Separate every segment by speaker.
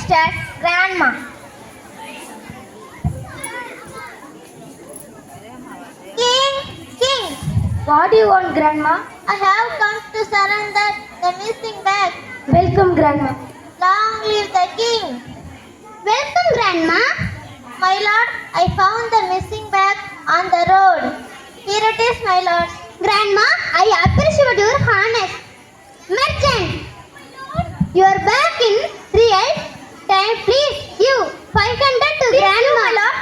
Speaker 1: next as grandma. King. What do you want, grandma? I have come to surrender the missing bag. Welcome, grandma. Long live the king. Welcome, grandma. My lord, I found the missing bag on the road. Here it is, my lord. Grandma, I appreciate your honest. Merchant, you are back in real time. Please give 500 to grandma. My lord.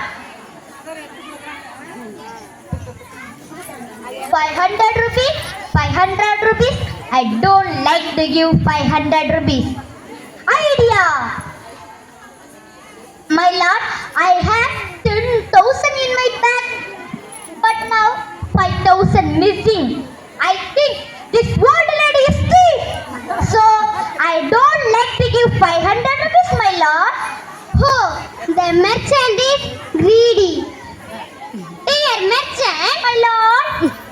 Speaker 1: 500 rupees? 500 rupees? I don't like to give 500 rupees. Idea! My lord, I have 10,000 in my bag, but now 5,000 missing. I think this old lady is thief. So I don't like to give 500 rupees, my lord. Oh, the merchant is greedy. Dear merchant, my lord,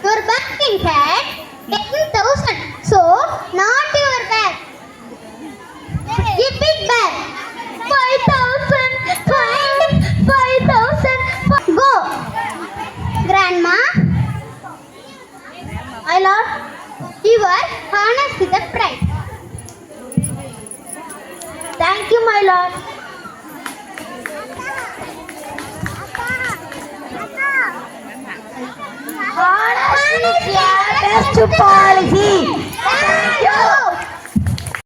Speaker 1: your bag in fact 10,000. So not your bag. A big bag. 5,000. 5,000. Go. Grandma. My lord, you are honest with the price. Thank you, my lord. Honest is your best policy.